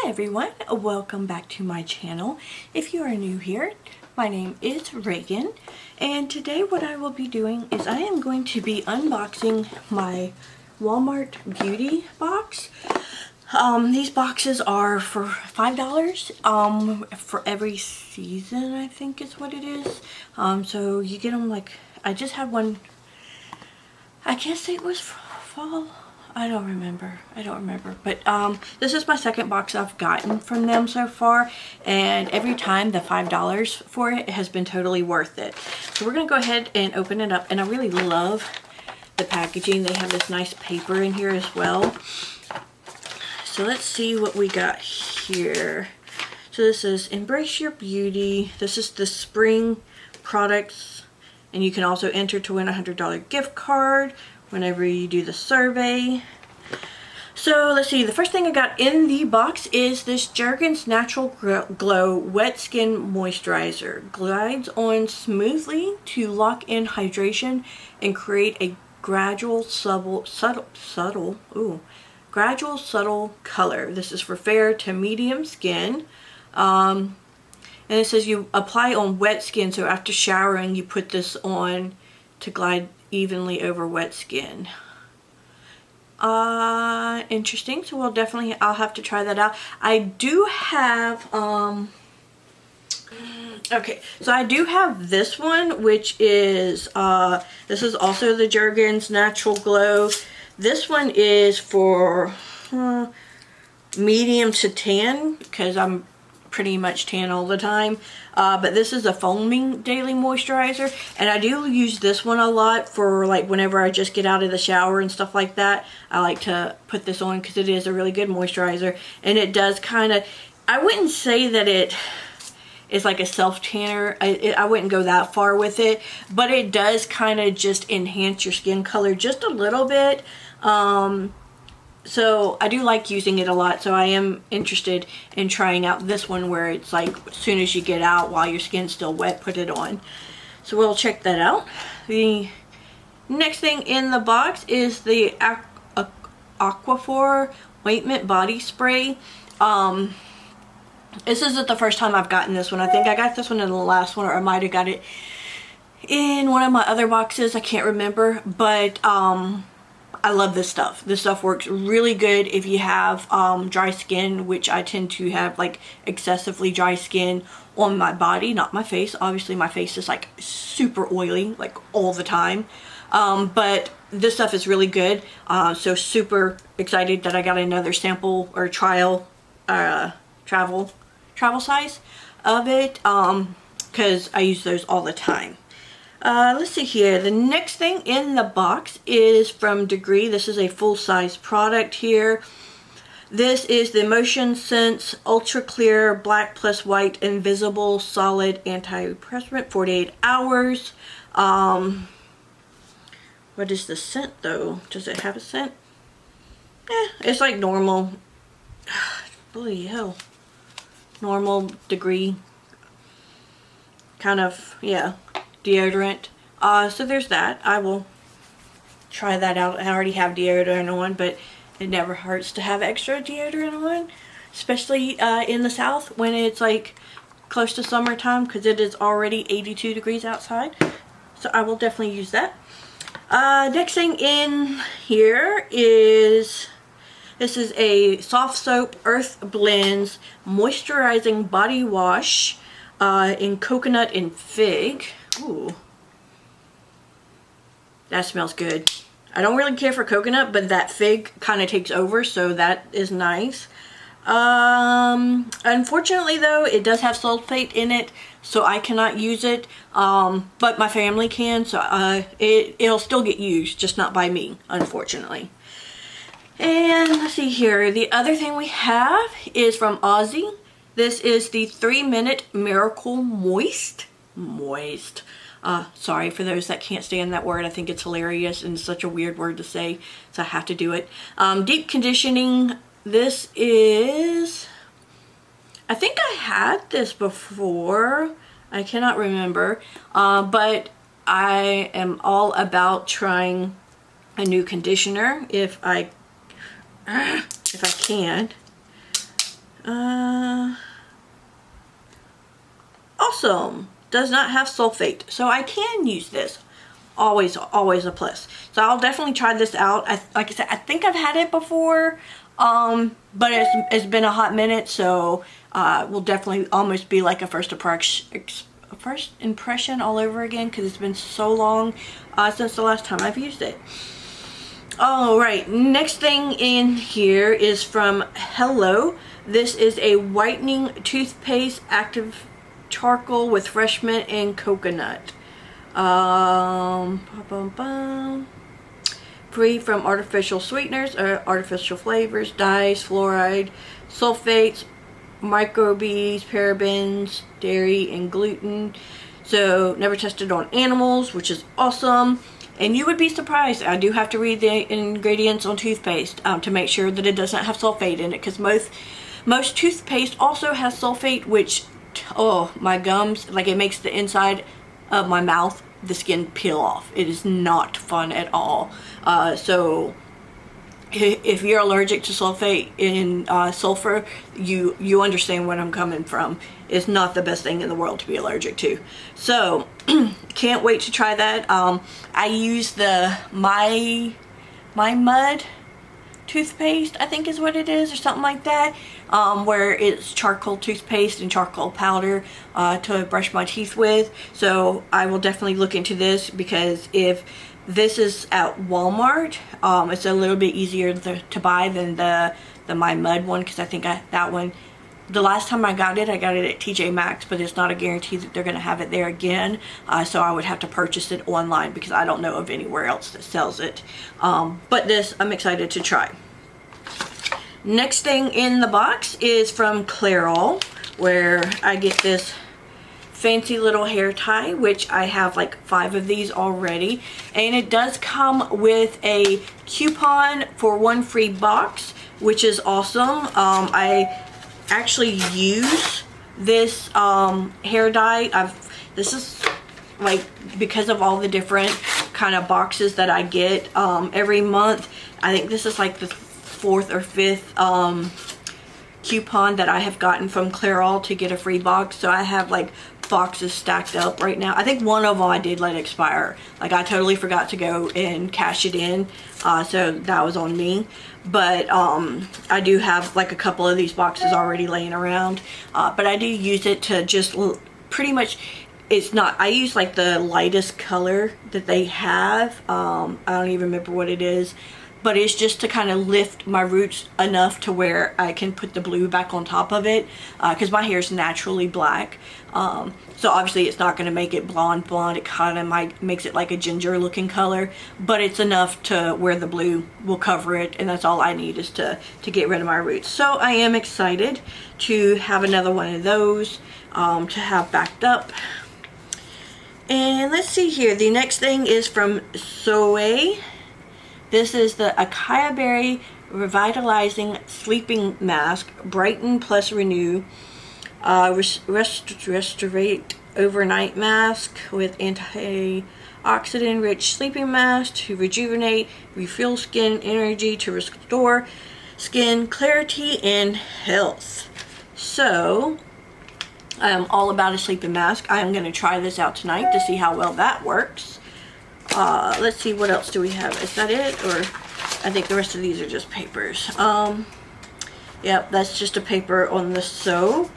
Hi everyone, welcome back to my channel. If you are new here, my name is Reagan, and today what I will be doing is I am going to be unboxing my Walmart beauty box. These boxes are for $5 for every season, I think is what it is. So you get them like, I just had one, I guess it was fall. I don't remember, but this is my second box I've gotten from them so far, and every time the $5 for it has been totally worth it. So we're gonna go ahead and open it up, and I really love the packaging. They have this nice paper in here as well. So let's see what we got here. So this is Embrace Your Beauty. This is the spring products, and you can also enter to win a $100 gift card whenever you do the survey. So let's see, the first thing I got in the box is this Jergens Natural Glow Wet Skin Moisturizer. Glides on smoothly to lock in hydration and create a gradual subtle color. This is for fair to medium skin. And it says you apply on wet skin, so after showering you put this on to glide evenly over wet skin. Interesting. So I'll have to try that out. I do have okay, so I do have this one, which is this is also the Jergens Natural Glow. This one is for medium to tan, because I'm pretty much tan all the time, but this is a foaming daily moisturizer, and I do use this one a lot for like whenever I just get out of the shower and stuff like that. I like to put this on because it is a really good moisturizer, and it does kind of, I wouldn't say that it is like a self tanner. I wouldn't go that far with it, but it does kind of just enhance your skin color just a little bit. So I do like using it a lot, so I am interested in trying out this one where it's like as soon as you get out while your skin's still wet, put it on. So we'll check that out. The next thing in the box is the Aquaphor Ointment Body Spray. This isn't the first time I've gotten this one. I think I got this one in the last one, or I might have got it in one of my other boxes. I can't remember, but I love this stuff. This stuff works really good if you have dry skin, which I tend to have like excessively dry skin on my body, not my face. Obviously my face is like super oily like all the time, but this stuff is really good. So super excited that I got another sample or trial travel size of it, because I use those all the time. Let's see here. The next thing in the box is from Degree. This is a full-size product here. This is the Motion Sense Ultra Clear Black Plus White Invisible Solid Anti-Perspirant 48 hours. What is the scent though? Does it have a scent? It's like normal. Holy hell. Normal Degree. Kind of, yeah. Deodorant. So there's that. I will try that out. I already have deodorant on, but it never hurts to have extra deodorant on, especially in the South when it's like close to summertime, because it is already 82 degrees outside. So I will definitely use that. Next thing in here is, this is a Soft Soap Earth Blends Moisturizing Body Wash in Coconut and Fig. Ooh, that smells good. I don't really care for coconut, but that fig kind of takes over, so that is nice. Unfortunately though, it does have sulfate in it, so I cannot use it, but my family can, so it'll still get used, just not by me, unfortunately. And let's see here, the other thing we have is from Aussie. This is the 3-Minute Miracle Moist. Sorry for those that can't stand that word. I think it's hilarious and such a weird word to say, so I have to do it. Deep conditioning. This is, I think I had this before. I cannot remember, but I am all about trying a new conditioner if I can. Awesome. Does not have sulfate, so I can use this. Always a plus. So I'll definitely try this out. Like I said, I think I've had it before, but it's been a hot minute, so will definitely almost be like a first impression all over again, because it's been so long since the last time I've used it. Alright, next thing in here is from Hello. This is a whitening toothpaste, active charcoal with fresh mint and coconut. Free from artificial sweeteners or artificial flavors, dyes, fluoride, sulfates, microbes, parabens, dairy, and gluten. So never tested on animals, which is awesome. And you would be surprised, I do have to read the ingredients on toothpaste to make sure that it doesn't have sulfate in it, because most toothpaste also has sulfate, which, oh, my gums, like, it makes the inside of my mouth, the skin peel off. It is not fun at all. So if you're allergic to sulfate in sulfur, you understand where I'm coming from. It's not the best thing in the world to be allergic to. So can't wait to try that. I use the My Mud toothpaste, I think is what it is, or something like that, where it's charcoal toothpaste and charcoal powder to brush my teeth with. So I will definitely look into this, because if this is at Walmart, it's a little bit easier to buy than the My Mud one, because I think that one, the last time I got it at TJ Maxx, but it's not a guarantee that they're going to have it there again. So I would have to purchase it online, because I don't know of anywhere else that sells it. But this, I'm excited to try. Next thing in the box is from Clairol, where I get this fancy little hair tie, which I have like 5 of these already. And it does come with a coupon for 1 free box, which is awesome. I actually use this hair dye. This is like, because of all the different kind of boxes that I get every month, I think this is like the 4th or 5th coupon that I have gotten from Clairol to get a free box. So I have like boxes stacked up right now. I think one of them I did let expire. Like, I totally forgot to go and cash it in, so that was on me. But I do have like a couple of these boxes already laying around, but I do use it to just pretty much, it's not, I use like the lightest color that they have. I don't even remember what it is, but it's just to kind of lift my roots enough to where I can put the blue back on top of it, because my hair is naturally black. So obviously it's not going to make it blonde. It kind of makes it like a ginger looking color, but it's enough to where the blue will cover it, and that's all I need is to get rid of my roots. So I am excited to have another one of those to have backed up. And let's see here, the next thing is from Soe. This is the Acai Berry Revitalizing Sleeping Mask, Brighten Plus Renew, Restorate Overnight Mask with antioxidant rich sleeping mask to rejuvenate, refuel skin energy, to restore skin clarity and health. So I am all about a sleeping mask. I am going to try this out tonight to see how well that works. Let's see, what else do we have? Is that it? Or I think the rest of these are just papers. Yep, that's just a paper on the soap.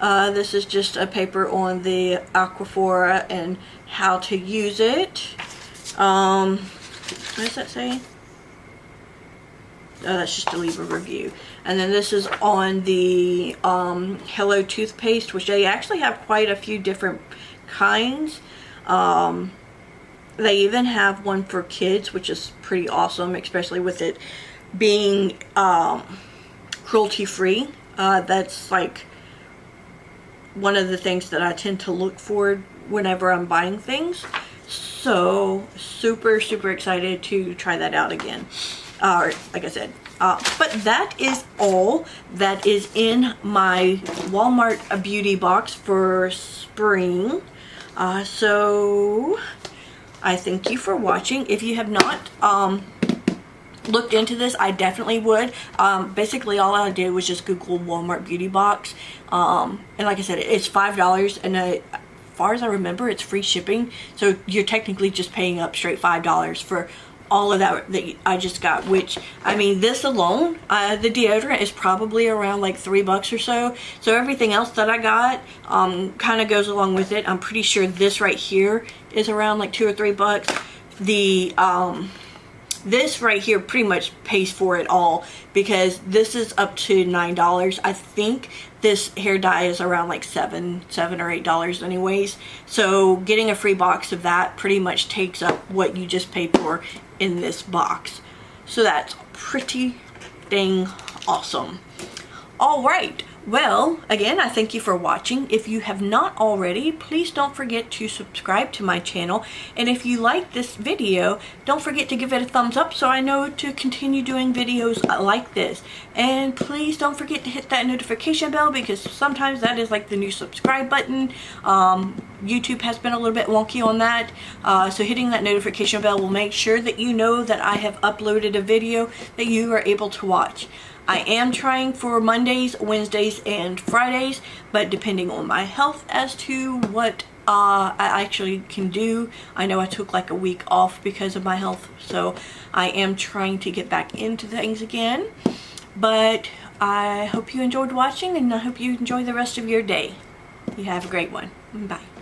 This is just a paper on the Aquaphora and how to use it. What does that say? That's just to leave a review. And then this is on the Hello toothpaste, which they actually have quite a few different kinds. They even have one for kids, which is pretty awesome, especially with it being cruelty-free. That's like one of the things that I tend to look for whenever I'm buying things. So super excited to try that out again. Like I said, but that is all that is in my Walmart beauty box for spring. So I thank you for watching. If you have not looked into this, I definitely would. Basically all I did was just Google Walmart beauty box, and like I said, it's $5, and as far as I remember, it's free shipping, so you're technically just paying up straight $5 for all of that I just got, which, I mean, this alone, the deodorant is probably around like $3 or so. So everything else that I got kind of goes along with it. I'm pretty sure this right here is around like $2 or $3. The this right here pretty much pays for it all, because this is up to $9. I think this hair dye is around like $7 or $8 anyways. So getting a free box of that pretty much takes up what you just paid for in this box. So that's pretty dang awesome. All right. Well, again, I thank you for watching. If you have not already, please don't forget to subscribe to my channel. And if you like this video, don't forget to give it a thumbs up so I know to continue doing videos like this. And please don't forget to hit that notification bell, because sometimes that is like the new subscribe button. YouTube has been a little bit wonky on that. So hitting that notification bell will make sure that you know that I have uploaded a video that you are able to watch. I am trying for Mondays, Wednesdays, and Fridays, but depending on my health as to what I actually can do. I know I took like a week off because of my health, so I am trying to get back into things again. But I hope you enjoyed watching, and I hope you enjoy the rest of your day. You have a great one. Bye.